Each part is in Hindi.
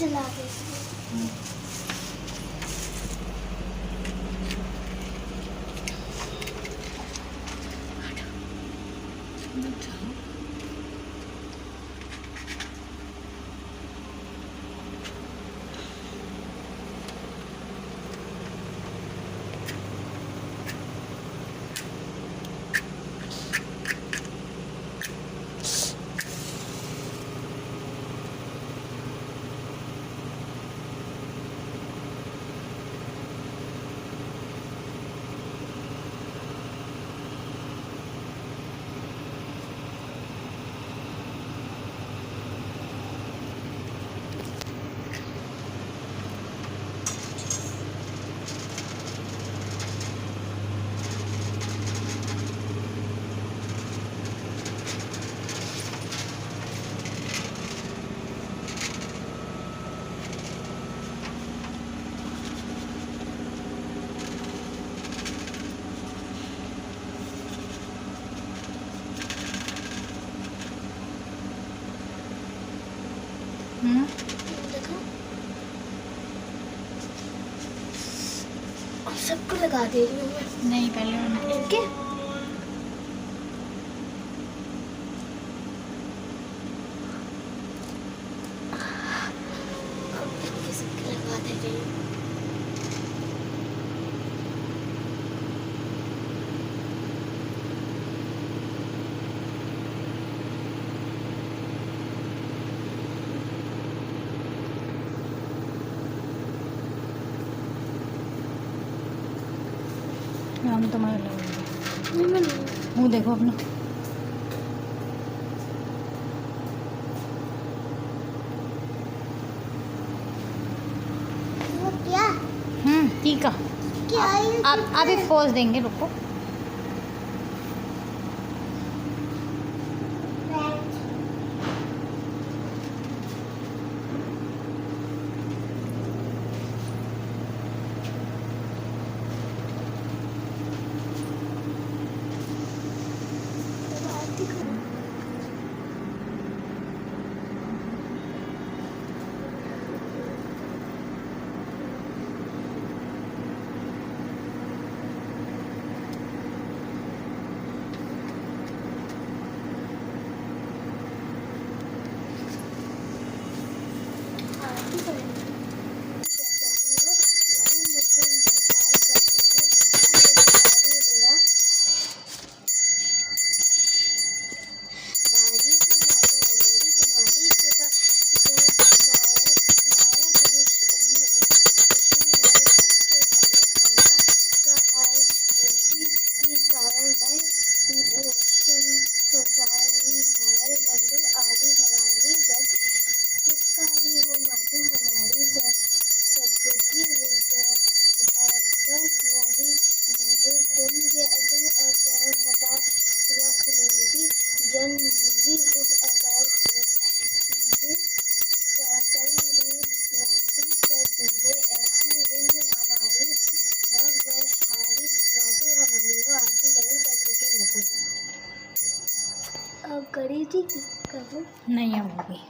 जला दे। देखो अब सबको लगा दे रही हूँ मैं। नहीं, पहले इनके सबके लगा दे रही हूँ। हम तुम्हारे लगेंगे। नहीं मैं मुँह देखो अपना। वो क्या ठीक है। क्या है? आप अभी पोज देंगे, रुको। करी थी कब? नहीं अब होगी।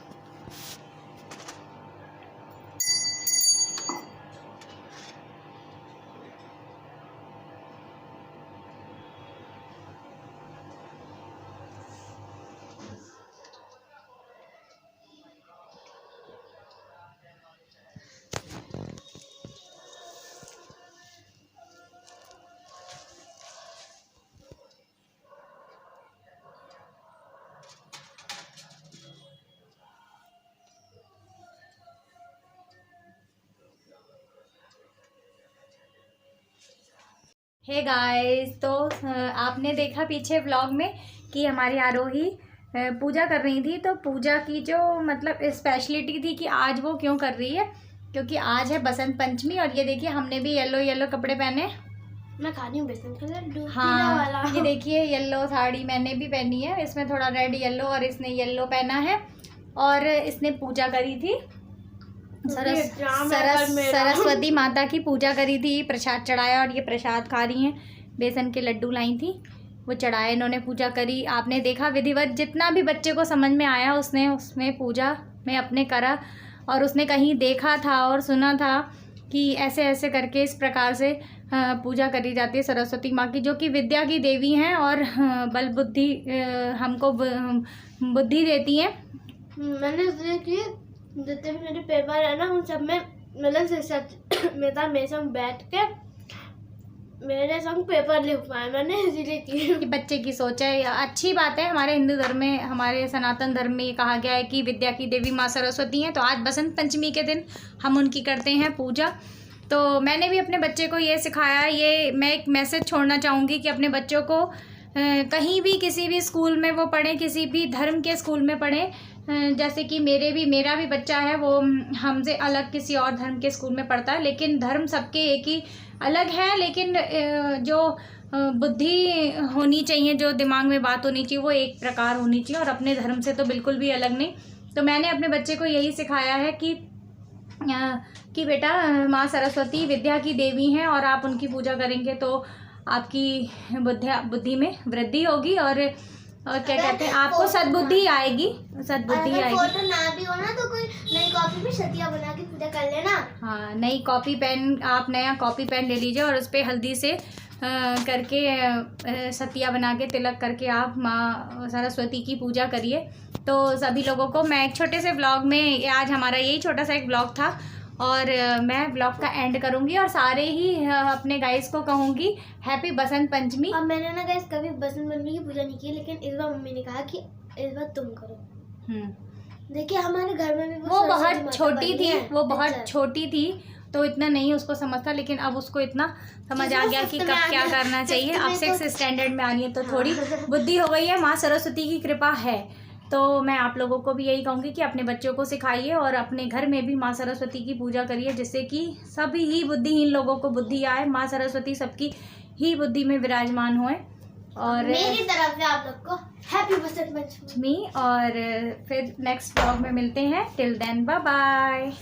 हे गाइस, तो आपने देखा पीछे व्लॉग में कि हमारी आरोही पूजा कर रही थी। तो पूजा की जो मतलब स्पेशलिटी थी कि आज वो क्यों कर रही है, क्योंकि आज है बसंत पंचमी। और ये देखिए हमने भी येलो येलो कपड़े पहने। मैं खा रही हूँ बेसन का लड्डू। हाँ वाला। ये देखिए येलो साड़ी मैंने भी पहनी है, इसमें थोड़ा रेड येलो और इसने येलो पहना है। और इसने पूजा करी थी, सरस्वती माता की पूजा करी थी, प्रसाद चढ़ाया। और ये प्रसाद खा रही हैं, बेसन के लड्डू लाई थी, वो चढ़ाए इन्होंने, पूजा करी। आपने देखा विधिवत जितना भी बच्चे को समझ में आया उसने उसमें पूजा में अपने करा। और उसने कहीं देखा था और सुना था कि ऐसे ऐसे करके इस प्रकार से पूजा करी जाती है सरस्वती माँ की, जो कि विद्या की देवी हैं और बल बुद्धि हमको बुद्धि देती हैं। मैंने इसलिए कि जितने भी मेरे पेपर है ना उन सब में मतलब मेरे संग बैठ के मेरे संग पेपर लिख पाए, मैंने इसीलिए की। बच्चे की सोच है, अच्छी बात है। हमारे हिंदू धर्म में, हमारे सनातन धर्म में ये कहा गया है कि विद्या की देवी माँ सरस्वती हैं। तो आज बसंत पंचमी के दिन हम उनकी करते हैं पूजा। तो मैंने भी अपने बच्चे को ये सिखाया। ये मैं एक मैसेज छोड़ना चाहूँगी कि अपने बच्चों को कहीं भी किसी भी स्कूल में वो पढ़ें, किसी भी धर्म के स्कूल में पढ़ें, जैसे कि मेरा भी बच्चा है, वो हमसे अलग किसी और धर्म के स्कूल में पढ़ता है, लेकिन धर्म सबके एक ही अलग है। लेकिन जो बुद्धि होनी चाहिए, जो दिमाग में बात होनी चाहिए, वो एक प्रकार होनी चाहिए और अपने धर्म से तो बिल्कुल भी अलग नहीं। तो मैंने अपने बच्चे को यही सिखाया है कि बेटा माँ सरस्वती विद्या की देवी हैं और आप उनकी पूजा करेंगे तो आपकी बुद्धि में वृद्धि होगी और क्या कहते हैं, आपको सद्बुद्धि आएगी, सद्बुद्धि आएगी। फोटो ना भी हो ना तो कोई नई कॉपी में सतिया बना के पूजा कर लेना। हाँ, नई कॉपी पेन, आप नया कॉपी पेन ले लीजिए और उस पर हल्दी से करके सतिया बना के तिलक करके आप माँ सरस्वती की पूजा करिए। तो सभी लोगों को मैं एक छोटे से व्लॉग में, आज हमारा यही छोटा सा एक व्लॉग था और मैं व्लॉग का एंड करूँगी और सारे ही अपने गाइस को कहूँगी हैप्पी बसंत पंचमी। अब मैंने ना गाइस कभी बसंत पंचमी की पूजा नहीं की, लेकिन इस बार मम्मी ने कहा कि इस बार तुम करो। देखिए हमारे घर में भी वो बहुत छोटी थी, वो बहुत छोटी थी तो इतना नहीं उसको समझता, लेकिन अब उसको इतना समझ आ गया कि कब क्या करना चाहिए। अब 6th स्टैंडर्ड में आ रही है तो थोड़ी बुद्धि हो गई है, माँ सरस्वती की कृपा है। तो मैं आप लोगों को भी यही कहूँगी कि अपने बच्चों को सिखाइए और अपने घर में भी माँ सरस्वती की पूजा करिए, जिससे कि सभी ही बुद्धिहीन लोगों को बुद्धि आए, माँ सरस्वती सबकी ही बुद्धि में विराजमान होए। और मेरी तरफ से आप लोग को हैप्पी बसंत पंचमी। और फिर नेक्स्ट व्लॉग में मिलते हैं। Till then bye bye.